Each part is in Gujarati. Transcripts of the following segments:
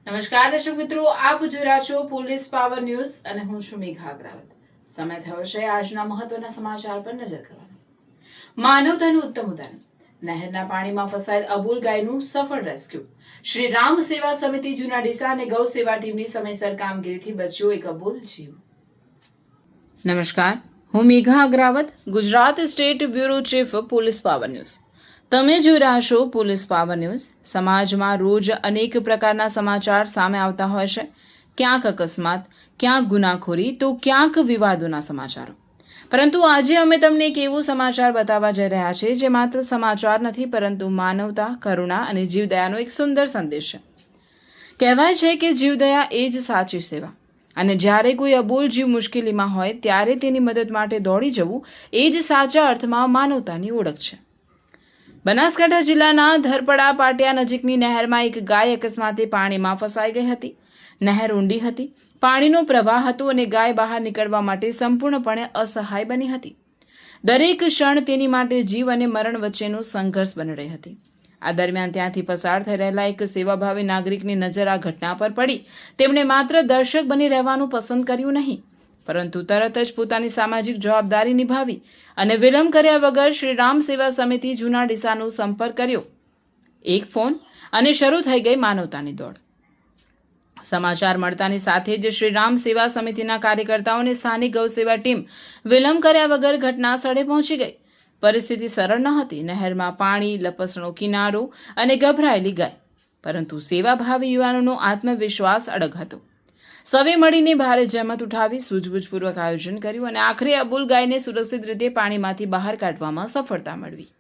નમસ્કાર દર્શક મિત્રો, આપ જોઈ રહ્યા છો પોલીસ પાવર ન્યૂઝ અને હું છું મેઘા અગ્રવાલ। સમય થયો છે આજના મહત્વના સમાચાર પર નજર કરવાનો। માનવતાનું ઉત્તમ ઉદાહરણ, નહેરના પાણીમાં ફસાયેલ અબોલ ગાયનું સફળ રેસ્ક્યુ। શ્રી રામ સેવા સમિતિ જૂના ડીસા અને ગૌ સેવા ટીમની સમયસર કામગીરીથી બચ્યો એક અબોલ જીવ। નમસ્કાર, હું Megha Agrawal, Gujarat state bureau chief police power news. તમે જોઈ રહ્યા છો પોલીસ પાવર ન્યૂઝ। સમાજમાં રોજ અનેક પ્રકારના સમાચાર સામે આવતા હોય છે, ક્યાંક અકસ્માત, ક્યાંક ગુનાખોરી તો ક્યાંક વિવાદોના સમાચારો। પરંતુ આજે અમે તમને એક એવું સમાચાર બતાવવા જઈ રહ્યા છીએ જે માત્ર સમાચાર નથી પરંતુ માનવતા, કરુણા અને જીવદયાનો એક સુંદર સંદેશ છે। કહેવાય છે કે જીવદયા એ જ સાચી સેવા, અને જ્યારે કોઈ અબોલ જીવ મુશ્કેલીમાં હોય ત્યારે તેની મદદ માટે દોડી જવું એ જ સાચા અર્થમાં માનવતાની ઓળખ છે। બનાસકાંઠા જિલ્લાના ધરપડા પાટિયા નજીકની નહેરમાં એક ગાય અકસ્માતે પાણીમાં ફસાઈ ગઈ હતી। નહેર ઊંડી હતી, પાણીનો પ્રવાહ હતો અને ગાય બહાર નીકળવા માટે સંપૂર્ણપણે અસહાય બની હતી। દરેક ક્ષણ તેની માટે જીવ અને મરણ વચ્ચેનો સંઘર્ષ બની રહી હતી। આ દરમિયાન ત્યાંથી પસાર થઈ રહેલા એક સેવાભાવી નાગરિકની નજર આ ઘટના પર પડી। તેમણે માત્ર દર્શક બની રહેવાનું પસંદ કર્યું નહીં, પરંતુ તરત જ પોતાની સામાજિક જવાબદારી નિભાવી અને વિલંબ કર્યા વગર શ્રી રામ સેવા સમિતિ જૂના ડીસાનો સંપર્ક કર્યો। એક ફોન અને શરૂ થઈ ગઈ માનવતાની દોડ। સમાચાર મળતાની સાથે જ શ્રી રામ સેવા સમિતિના કાર્યકર્તાઓ અને સ્થાનિક ગૌ સેવા ટીમ વિલંબ કર્યા વગર ઘટના સ્થળે પહોંચી ગઈ। પરિસ્થિતિ સરળ ન હતી। નહેરમાં પાણી, લપસણો કિનારો અને ગભરાયેલી ગાય, પરંતુ સેવાભાવી યુવાનોનો આત્મવિશ્વાસ અડગ હતો। સૌએ મળીને ભારે જહેમત ઉઠાવી, સૂઝબૂછપૂર્વક આયોજન કર્યું અને આખરે અબોલ ગાયને સુરક્ષિત રીતે પાણીમાંથી બહાર કાઢવામાં સફળતા મળવી।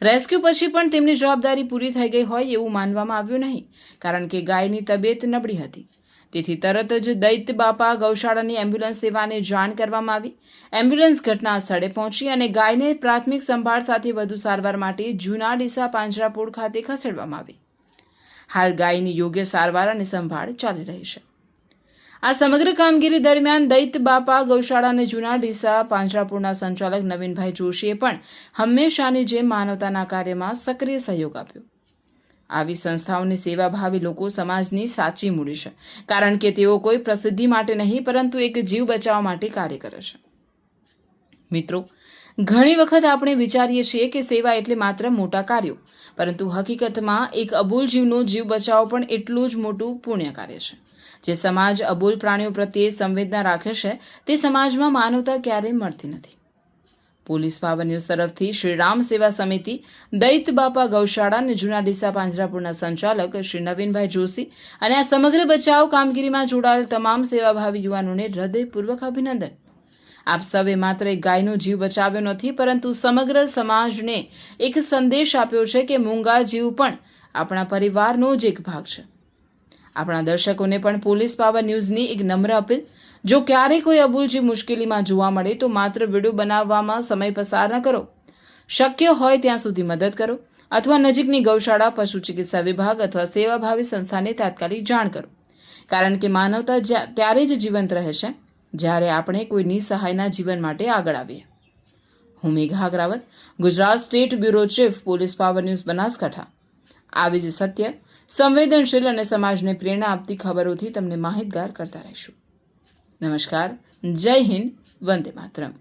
રેસ્ક્યુ પછી પણ તેમની જવાબદારી પૂરી થઈ ગઈ હોય એવું માનવામાં આવ્યું નહીં, કારણ કે ગાયની તબિયત નબળી હતી। તેથી તરત જ દૈત બાપા ગૌશાળાની એમ્બ્યુલન્સ સેવાને જાણ કરવામાં આવી। એમ્બ્યુલન્સ ઘટના સ્થળે પહોંચી અને ગાયને પ્રાથમિક સંભાળ સાથે વધુ સારવાર માટે જૂના ડીસા પાંજરાપોળ ખાતે ખસેડવામાં આવી। હાલ ગાયની યોગ્ય સારવાર અને સંભાળ ચાલી રહી છે। આ સમગ્ર કામગીરી દરમિયાન દૈત બાપા ગૌશાળા અને જૂના ડીસા પાંજરાપોળના સંચાલક નવીનભાઈ જોશીએ પણ હંમેશાની જેમ માનવતાના કાર્યમાં સક્રિય સહયોગ આપ્યો। આવી સંસ્થાઓની સેવાભાવી લોકો સમાજની સાચી મૂડી છે, કારણ કે તેઓ કોઈ પ્રસિદ્ધિ માટે નહીં પરંતુ એક જીવ બચાવવા માટે કાર્ય કરે છે। મિત્રો, ઘણી વખત આપણે વિચારીએ છીએ કે સેવા એટલે માત્ર મોટા કાર્યો, પરંતુ હકીકતમાં એક અબોલ જીવનો જીવ બચાવવો પણ એટલું જ મોટું પુણ્ય કાર્ય છે। જે સમાજ અબોલ પ્રાણીઓ પ્રત્યે સંવેદના રાખે છે તે સમાજમાં માનવતા ક્યારેય મળતી નથી। પોલીસ પાવર ન્યૂઝ તરફથી શ્રી રામ સેવા સમિતિ, દૈત બાપા ગૌશાળા અને જૂના ડીસા પાંજરાપોળના સંચાલક શ્રી નવીનભાઈ જોશી અને આ સમગ્ર બચાવ કામગીરીમાં જોડાયેલ તમામ સેવાભાવી યુવાનોને હૃદયપૂર્વક અભિનંદન। આપ સૌએ માત્ર એક ગાયનો જીવ બચાવ્યો નથી, પરંતુ સમગ્ર સમાજને એક સંદેશ આપ્યો છે કે મૂંગા જીવ પણ આપણા પરિવારનો જ એક ભાગ છે। આપણા દર્શકોને પણ પોલીસ પાવર ન્યૂઝની એક નમ્ર અપીલ, જો ક્યારેય કોઈ અબોલ જીવ મુશ્કેલીમાં જોવા મળે તો માત્ર વિડીયો બનાવવામાં સમય પસાર ન કરો। શક્ય હોય ત્યાં સુધી મદદ કરો, અથવા નજીકની ગૌશાળા, પશુ ચિકિત્સા વિભાગ અથવા સેવાભાવી સંસ્થાને તાત્કાલિક જાણ કરો, કારણ કે માનવતા ત્યારે જ જીવંત રહે છે જ્યારે આપણે કોઈ નિસહાયના જીવન માટે આગળ આવીએ। હું Megha Agrawal, Gujarat state bureau chief, police power news, Banaskantha. આવી જ સત્ય, સંવેદનશીલ અને સમાજને પ્રેરણા આપતી ખબરોથી તમને માહિતગાર કરતા રહીશું। નમસ્કાર, જય હિન્દ, વંદે માતરમ।